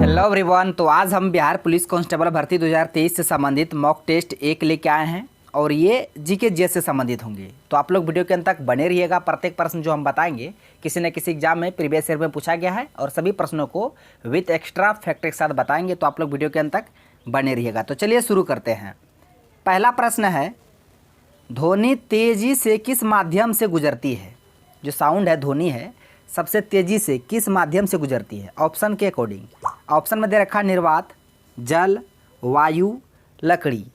Hello everyone. तो आज हम बिहार पुलिस कांस्टेबल भर्ती 2023 से संबंधित मॉक टेस्ट 1 लेके आए हैं और ये जीके जीएस से संबंधित होंगे। तो आप लोग वीडियो के अंत तक बने रहिएगा। प्रत्येक प्रश्न जो हम बताएंगे किसी न किसी एग्जाम में प्रीवियस ईयर में पूछा गया है और सभी प्रश्नों को विथ एक्स्ट्रा फैक्ट के साथ बताएंगे। तो आप लोग वीडियो के अंत तक बने रहिएगा। तो चलिए शुरू करते हैं। पहला प्रश्न है, ध्वनि तेजी से किस माध्यम से गुजरती है? जो साउंड है, ध्वनि है, सबसे तेजी से किस माध्यम से गुजरती है? ऑप्शन के अकॉर्डिंग ऑप्शन में दे रखा निर्वात, जल, वायु, लकड़ी।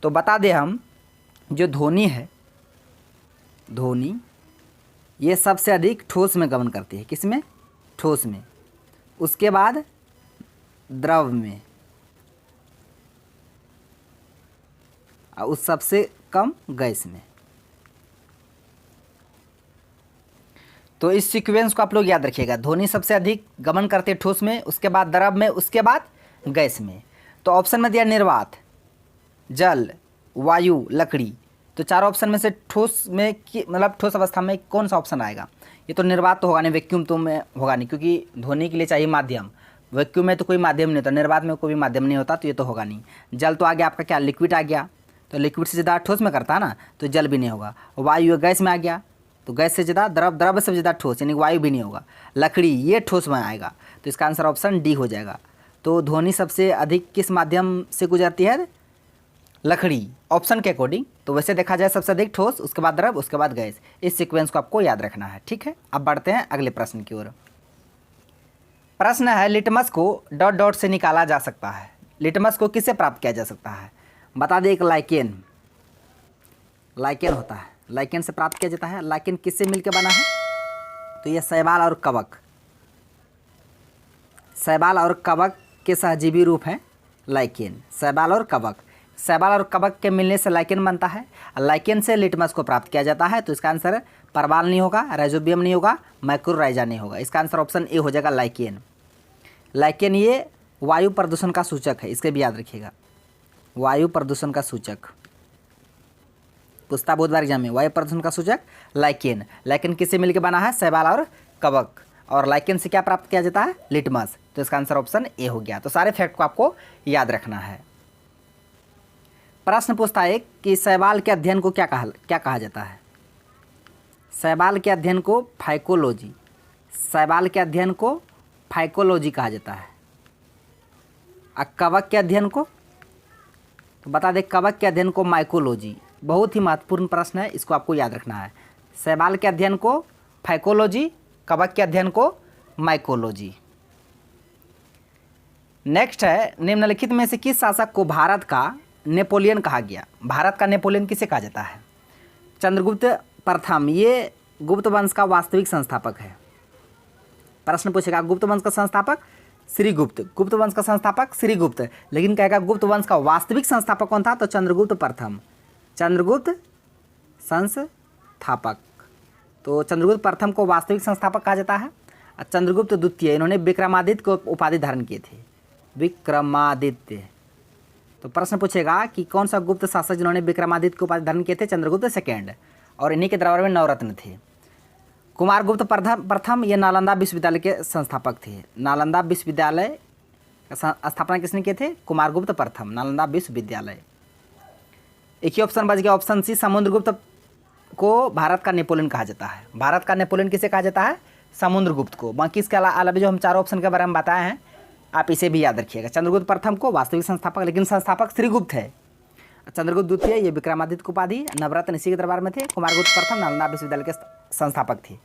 तो बता दें हम, जो ध्वनि है, ध्वनि ये सबसे अधिक ठोस में गमन करती है। किस में? ठोस में। उसके बाद द्रव में, और उस सबसे कम गैस में। तो इस सीक्वेंस को आप लोग याद रखिएगा। ध्वनि सबसे अधिक गमन करते हैं ठोस में, उसके बाद द्रव में, उसके बाद गैस में। तो ऑप्शन में दिया निर्वात, जल, वायु, लकड़ी। तो चारों ऑप्शन में से ठोस में मतलब ठोस अवस्था में कौन सा ऑप्शन आएगा? ये तो निर्वात तो होगा नहीं, वैक्यूम तो में होगा नहीं, क्योंकि ध्वनि के लिए चाहिए माध्यम। वैक्यूम में तो कोई माध्यम नहीं होता, निर्वात में कोई भी माध्यम नहीं होता, तो ये तो होगा नहीं। जल तो आ गया आपका, क्या लिक्विड आ गया, तो लिक्विड से ज़्यादा ठोस में करता है ना, तो जल भी नहीं होगा। वायु गैस में आ गया, तो गैस से ज़्यादा द्रव, द्रव से ज़्यादा ठोस, यानी वायु भी नहीं होगा। लकड़ी ये ठोस में आएगा, तो इसका आंसर ऑप्शन डी हो जाएगा। तो ध्वनि सबसे अधिक किस माध्यम से गुजरती है? लकड़ी, ऑप्शन के अकॉर्डिंग। तो वैसे देखा जाए सबसे अधिक ठोस, उसके बाद द्रव, उसके बाद गैस। इस सीक्वेंस को आपको याद रखना है, ठीक है। अब बढ़ते हैं अगले प्रश्न की ओर। प्रश्न है, लिटमस को डॉट डॉट से निकाला जा सकता है। लिटमस को किससे प्राप्त किया जा सकता है? बता दें, एक लाइकेन, लाइकेन होता है, लाइकेन से प्राप्त किया जाता है। लाइकेन किससे मिलकर बना है? तो ये शैवाल और कवक, शैवाल और कवक के सहजीवी रूप है लाइकेन। शैवाल और कवक, शैवाल और कवक के मिलने से लाइकेन बनता है। लाइकेन से लिटमस को प्राप्त किया जाता है। तो इसका आंसर परवाल नहीं होगा, राइजोबियम नहीं होगा, माइक्रोराइजा नहीं होगा। इसका आंसर ऑप्शन ए हो जाएगा, लाइकेन। लाइकेन ये वायु प्रदूषण का सूचक है, इसके भी याद रखिएगा। वायु प्रदूषण का सूचक पूछता बहुत बार एग्जाम में, वायु प्रदूषण का सूचक लाइकेन। लाइकेन किससे मिलकर बना है? शैवाल और कवक। और लाइकेन से क्या प्राप्त किया जाता है? लिटमस। तो इसका आंसर ऑप्शन ए हो गया। तो सारे फैक्ट को आपको याद रखना है। प्रश्न पूछता है कि शैवाल के अध्ययन को क्या कहा जाता है? शैवाल के अध्ययन को फाइकोलॉजी, शैवाल के अध्ययन को फाइकोलॉजी कहा जाता है। और कवक के अध्ययन को? तो बता दें, कवक के अध्ययन को माइकोलॉजी। बहुत ही महत्वपूर्ण प्रश्न है, इसको आपको याद रखना है। शैवाल के अध्ययन को फाइकोलॉजी, कवक के अध्ययन को माइकोलॉजी। नेक्स्ट है, निम्नलिखित में से किस शासक को भारत का नेपोलियन कहा गया? भारत का नेपोलियन किसे कहा जाता है? चंद्रगुप्त प्रथम, ये गुप्त वंश का वास्तविक संस्थापक है। प्रश्न पूछेगा, गुप्त वंश का संस्थापक श्रीगुप्त, गुप्त वंश का संस्थापक श्रीगुप्त, लेकिन कहेगा गुप्त वंश का वास्तविक संस्थापक कौन था? तो चंद्रगुप्त प्रथम, चंद्रगुप्त संस्थापक। तो चंद्रगुप्त प्रथम को वास्तविक संस्थापक कहा जाता है। और चंद्रगुप्त द्वितीय, इन्होंने विक्रमादित्य को उपाधि धारण किए थे, विक्रमादित्य। तो प्रश्न पूछेगा कि कौन सा गुप्त शासक जिन्होंने विक्रमादित्य को उपाधि धारण किए थे? चंद्रगुप्त सेकेंड। और इन्हीं के दरबार में नवरत्न थे। कुमारगुप्त प्रथम, ये नालंदा विश्वविद्यालय के संस्थापक थे। नालंदा विश्वविद्यालय स्थापना किसने किए थे? कुमारगुप्त प्रथम, नालंदा विश्वविद्यालय। एक ही ऑप्शन बच गया, ऑप्शन सी, समुद्रगुप्त को भारत का नेपोलियन कहा जाता है। भारत का नेपोलियन किसे कहा जाता है? समुद्रगुप्त को। बाकी इसके अलावा जो हम चारों ऑप्शन के बारे में बताए हैं, आप इसे भी याद रखिएगा। चंद्रगुप्त प्रथम को वास्तविक संस्थापक, लेकिन संस्थापक श्रीगुप्त है। चंद्रगुप्त द्वितीय, ये विक्रमादित्य को उपाधि, नवरत्न इसी के दरबार में थे। कुमारगुप्त प्रथम नालंदा विश्वविद्यालय के संस्थापक थे।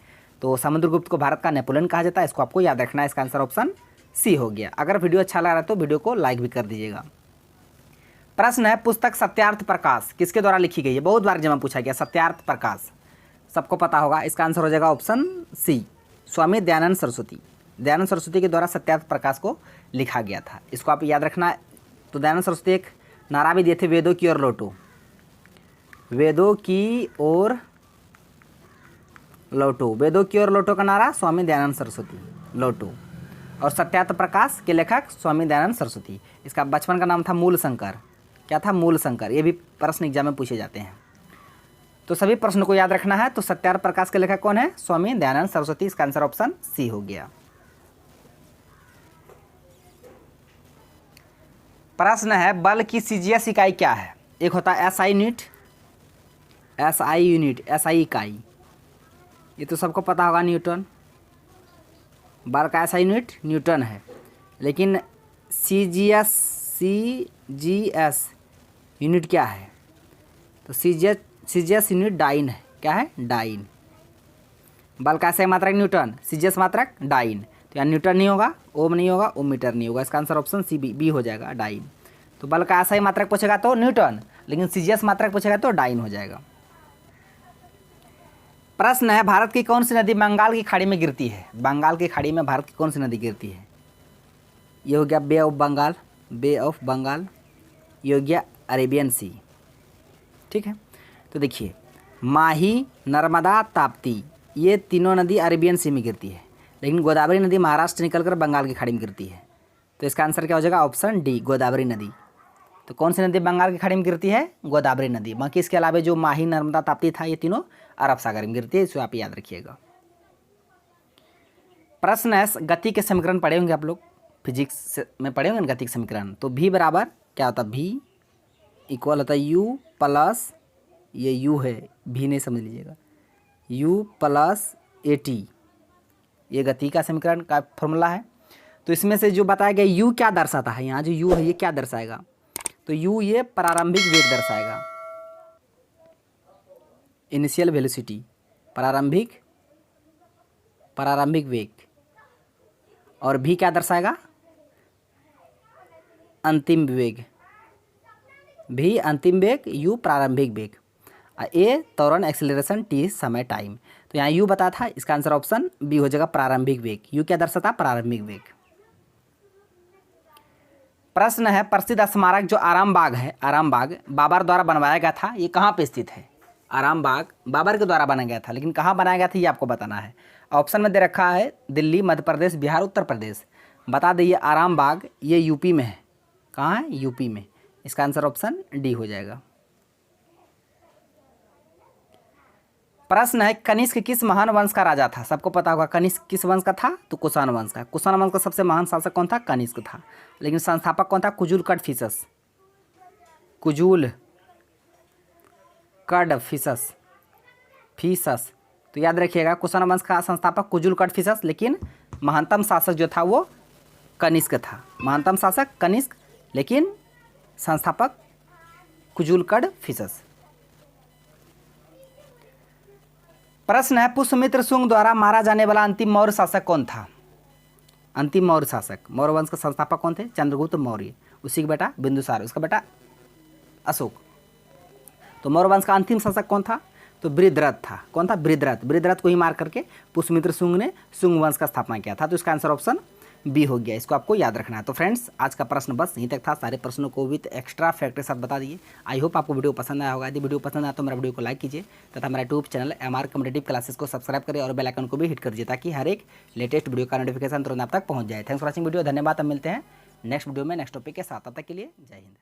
तो समुद्रगुप्त को भारत का नेपोलियन कहा जाता है, इसको आपको याद रखना है। इसका आंसर ऑप्शन सी हो गया। अगर वीडियो अच्छा लग रहा है तो वीडियो को लाइक भी कर दीजिएगा। प्रश्न है, पुस्तक सत्यार्थ प्रकाश किसके द्वारा लिखी गई है? बहुत बार जमा पूछा गया, सत्यार्थ प्रकाश सबको पता होगा। इसका आंसर हो जाएगा ऑप्शन सी, स्वामी दयानंद सरस्वती। दयानंद सरस्वती के द्वारा सत्यार्थ प्रकाश को लिखा गया था, इसको आप याद रखना है। तो दयानंद सरस्वती एक नारा भी दिए थे, वेदों की ओर लौटो, वेदों की ओर लौटो। वेदों की ओर लौटो का नारा स्वामी दयानंद सरस्वती, लौटो। और सत्यार्थ प्रकाश के लेखक स्वामी दयानंद सरस्वती। इसका बचपन का नाम था मूल शंकर। क्या था? मूल शंकर। ये भी प्रश्न एग्जाम में पूछे जाते हैं, तो सभी प्रश्न को याद रखना है। तो सत्यार्थ प्रकाश के लेखक कौन है? स्वामी दयानंद सरस्वती। इसका आंसर ऑप्शन सी हो गया। प्रश्न है बल की सीजीएस इकाई क्या है। एक होता है SI unit, SI unit, SI इकाई, ये तो सबको पता होगा, न्यूटन। बल का एसआई यूनिट न्यूटन है, लेकिन सीजीएस यूनिट क्या है? तो सीजीएस यूनिट डाइन है। क्या है? डाइन। बल का एसआई मात्रक न्यूटन, सीजीएस मात्रक डाइन। तो यहाँ न्यूटन नहीं होगा, ओम नहीं होगा, ओम मीटर नहीं होगा। इसका आंसर ऑप्शन सी बी हो जाएगा, डाइन। तो बल का एसआई मात्रक पूछेगा तो न्यूटन, लेकिन सीजीएस मात्रक पूछेगा तो डाइन हो जाएगा। प्रश्न है भारत की कौन सी नदी बंगाल की खाड़ी में गिरती है? बंगाल की खाड़ी में भारत की कौन सी नदी गिरती है? ये हो गया bay of Bengal, bay of Bengal, ये हो गया अरेबियन सी। ठीक है, तो देखिए माही, नर्मदा, ताप्ती, ये तीनों नदी अरेबियन सी में गिरती है, लेकिन गोदावरी नदी महाराष्ट्र निकलकर बंगाल की खाड़ी में गिरती है। तो इसका आंसर क्या हो जाएगा? ऑप्शन डी, गोदावरी नदी। तो कौन सी नदी बंगाल की खाड़ी में गिरती है? गोदावरी नदी। बाकी इसके अलावा जो माही, नर्मदा, ताप्ती था, ये तीनों अरब सागर में गिरती है, इसे आप याद रखिएगा। प्रश्न है गति के समीकरण पढ़े होंगे आप लोग, फिजिक्स में पढ़े होंगे गति के समीकरण। तो v बराबर क्या होता है? v इक्वल होता है u प्लस, ये u है, v नहीं समझ लीजिएगा, u प्लस at, ये गति का समीकरण का फॉर्मूला है। तो इसमें से जो बताया गया u क्या दर्शाता है, यहाँ जो u है ये क्या दर्शाएगा? तो u ये प्रारंभिक वेग दर्शाएगा, इनिशियल वेलोसिटी, प्रारंभिक वेग। और v क्या दर्शाएगा? अंतिम वेग, v अंतिम वेग, u प्रारंभिक वेग, a त्वरण एक्सेलरेशन, t समय टाइम। तो यहाँ u बता था, इसका आंसर ऑप्शन बी हो जाएगा, प्रारंभिक वेग। u क्या दर्शाता? प्रारंभिक वेग। प्रश्न है प्रसिद्ध स्मारक जो आराम बाग है, आराम बाग बाबर द्वारा बनवाया गया था, ये कहाँ पे स्थित है? आराम बाग बाबर के द्वारा बनाया गया था, लेकिन कहाँ बनाया गया था ये आपको बताना है। ऑप्शन में दे रखा है दिल्ली, मध्य प्रदेश, बिहार, उत्तर प्रदेश। बता दीजिए आराम बाग ये यूपी में है। कहाँ है? यूपी में। इसका आंसर ऑप्शन डी हो जाएगा। प्रश्न है कनिष्क किस महान वंश का राजा था? सबको पता होगा कनिष्क किस वंश का था? तो कुषाण वंश का। कुषाण वंश का सबसे महान शासक कौन था? कनिष्क था। लेकिन संस्थापक कौन था? कुजुल कड फिसस, कुजुल कड फिसस, फीसस। तो याद रखिएगा कुषाण वंश का संस्थापक कुजुल कड फिसस, लेकिन महानतम शासक जो था वो कनिष्क था। महानतम शासक कनिष्क, लेकिन संस्थापक कुजुल कड फिसस। प्रश्न है पुष्यमित्र शुंग द्वारा मारा जाने वाला अंतिम मौर्य शासक कौन था? अंतिम मौर्य शासक, मौर्य वंश का संस्थापक कौन थे? चंद्रगुप्त मौर्य। उसी का बेटा बिंदुसार, उसका बेटा अशोक। तो मौर्य वंश का अंतिम शासक कौन था? तो बृहद्रथ था। कौन था? बृहद्रथ। बृहद्रथ को ही मार करके पुष्यमित्र शुंग ने शुंग वंश का स्थापना किया था। तो इसका आंसर ऑप्शन बी हो गया। इसको आपको याद रखना है। तो फ्रेंड्स आज का प्रश्न बस यहीं तक था। सारे प्रश्नों को विद एक्स्ट्रा फैक्ट के साथ बता दिए। आई होप आपको वीडियो पसंद आया होगा। यदि वीडियो पसंद आया तो मेरा वीडियो को लाइक कीजिए तथा मेरा YouTube channel MR competitive classes को सब्सक्राइब करें और बेल आइकन को भी हिट कर दीजिए ताकि हर एक लेटेस्ट वीडियो का नोटिफिकेशन तुरंत आप तक पहुंच जाए। Thanks for watching video. धन्यवाद। अब मिलते हैं नेक्स्ट वीडियो में नेक्स्ट टॉपिक के साथ। तब तक के लिए जय हिंद।